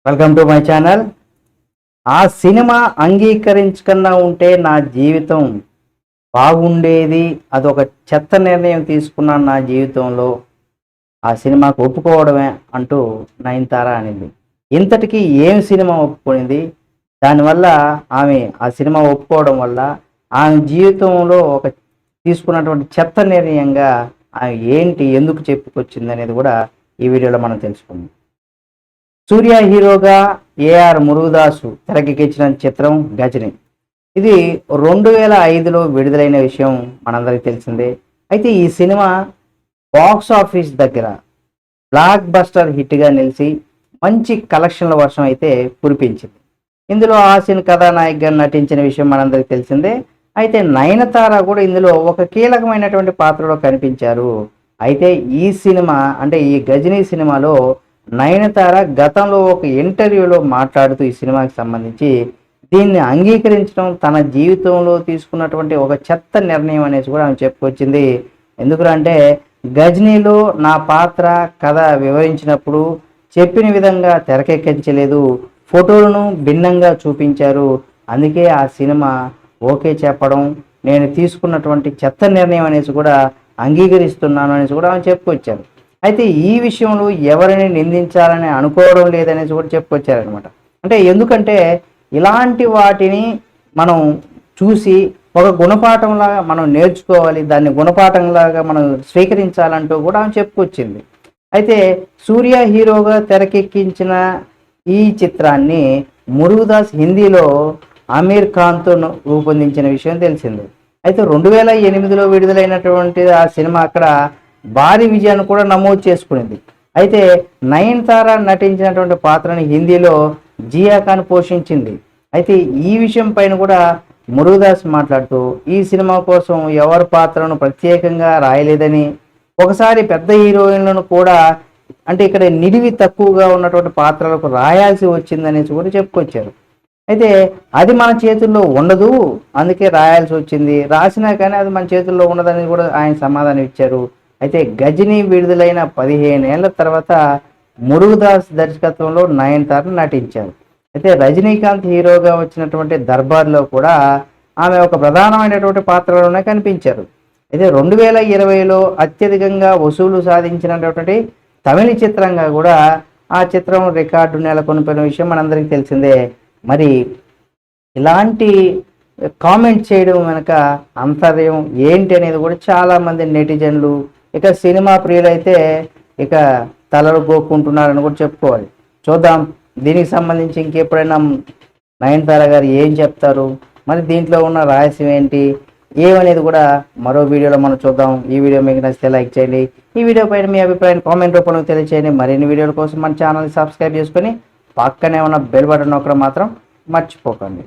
Welcome to my channel. ఆ cinema అంగీకరించకుండా ఉంటే నా జీవితం బాగుండేది. అదొక చెత్త నిర్ణయం తీసుకున్నాను నా జీవితంలో. ఆ సినిమాకు ఒప్పుకోవడమే అంటూ నయనతార అనింది. ఇంతటికీ ఏం సినిమా ఒప్పుకునింది? దానివల్ల ఆమె ఆ సినిమా ఒప్పుకోవడం వల్ల ఆమె జీవితంలో ఒక తీసుకున్నటువంటి చెత్త నిర్ణయంగా ఆమె ఏంటి, ఎందుకు చెప్పుకొచ్చింది అనేది కూడా ఈ వీడియోలో మనం తెలుసుకుందాం. సూర్య హీరోగా ఏఆర్ మురుగదాసు తెరకెక్కించిన చిత్రం గజని. ఇది 2005లో విడుదలైన విషయం మనందరికీ తెలిసిందే. అయితే ఈ సినిమా బాక్స్ ఆఫీస్ దగ్గర బ్లాక్ బస్టర్ హిట్గా నిలిచి మంచి కలెక్షన్ల వర్షం అయితే కురిపించింది. ఇందులో హాసిన్ కథానాయకగా నటించిన విషయం మనందరికీ తెలిసిందే. అయితే నయనతార కూడా ఇందులో ఒక కీలకమైనటువంటి పాత్రలో కనిపించారు. అయితే ఈ సినిమా అంటే ఈ గజనీ సినిమాలో నయనతార గతంలో ఒక ఇంటర్వ్యూలో మాట్లాడుతూ ఈ సినిమాకి సంబంధించి దీన్ని అంగీకరించడం తన జీవితంలో తీసుకున్నటువంటి ఒక చెత్త నిర్ణయం అనేసి కూడా ఆమె చెప్పుకొచ్చింది. ఎందుకంటే గజనీలో నా పాత్ర కథ వివరించినప్పుడు చెప్పిన విధంగా తెరకెక్కించలేదు, ఫోటోలను భిన్నంగా చూపించారు. అందుకే ఆ సినిమా ఓకే చెప్పడం, నేను తీసుకున్నటువంటి చెత్త నిర్ణయం అనేసి కూడా అంగీకరిస్తున్నాను అనేసి కూడా ఆమె చెప్పుకొచ్చారు. అయితే ఈ విషయంలో ఎవరిని నిందించాలని అనుకోవడం లేదనేసి కూడా చెప్పుకొచ్చారనమాట. అంటే ఎందుకంటే ఇలాంటి వాటిని మనం చూసి ఒక గుణపాఠంలాగా మనం నేర్చుకోవాలి, దాన్ని గుణపాఠంలాగా మనం స్వీకరించాలంటూ కూడా ఆమె చెప్పుకొచ్చింది. అయితే సూర్య హీరోగా తెరకెక్కించిన ఈ చిత్రాన్ని మురుగదాస్ హిందీలో ఆమీర్ ఖాన్తో రూపొందించిన విషయం తెలిసిందే. అయితే 2008లో విడుదలైనటువంటి ఆ సినిమా అక్కడ భారీ విజయాన్ని కూడా నమోదు చేసుకునింది. అయితే నయనతార నటించినటువంటి పాత్రని హిందీలో జియా ఖాన్ పోషించింది. అయితే ఈ విషయం పైన కూడా మురుగదాస్ మాట్లాడుతూ ఈ సినిమా కోసం ఎవరి పాత్రను ప్రత్యేకంగా రాయలేదని, ఒకసారి పెద్ద హీరోయిన్లను కూడా అంటే ఇక్కడ నిడివి తక్కువగా ఉన్నటువంటి పాత్రలకు రాయాల్సి వచ్చిందనేసి కూడా చెప్పుకొచ్చారు. అయితే అది మన చేతుల్లో ఉండదు, అందుకే రాయాల్సి వచ్చింది, రాసినా కానీ అది మన చేతుల్లో ఉండదని కూడా ఆయన సమాధానం ఇచ్చారు. అయితే గజనీ విడుదలైన 15 ఏళ్ల తర్వాత మురుగదాస్ దర్శకత్వంలో నయనతార నటించారు. అయితే రజనీకాంత్ హీరోగా వచ్చినటువంటి దర్బార్లో కూడా ఆమె ఒక ప్రధానమైనటువంటి పాత్రలోనే కనిపించారు. అయితే 2020లో అత్యధికంగా వసూలు సాధించినటువంటి తమిళ చిత్రంగా కూడా ఆ చిత్రం రికార్డు నెలకొల్పిన విషయం మనందరికీ తెలిసిందే. మరి ఇలాంటి కామెంట్ చేయడం వెనక అంతర్యం ఏంటి అనేది కూడా చాలామంది నెటిజన్లు, ఇక సినిమా ప్రియులైతే ఇక తలలు గోక్కుంటున్నారని కూడా చెప్పుకోవాలి. చూద్దాం దీనికి సంబంధించి ఇంకెప్పుడైనా నయనతార గారు ఏం చెప్తారు, మరి దీంట్లో ఉన్న రహస్యం ఏంటి ఏమనేది కూడా మరో వీడియోలో మనం చూద్దాం. ఈ వీడియో మీకు నచ్చితే లైక్ చేయండి. ఈ వీడియో పైన మీ అభిప్రాయాన్ని కామెంట్ రూపంలో తెలియచేయండి. మరిన్ని వీడియోల కోసం మన ఛానల్ని సబ్స్క్రైబ్ చేసుకొని పక్కనే ఉన్న బెల్ బటన్ నొక్కడం మాత్రం మర్చిపోకండి.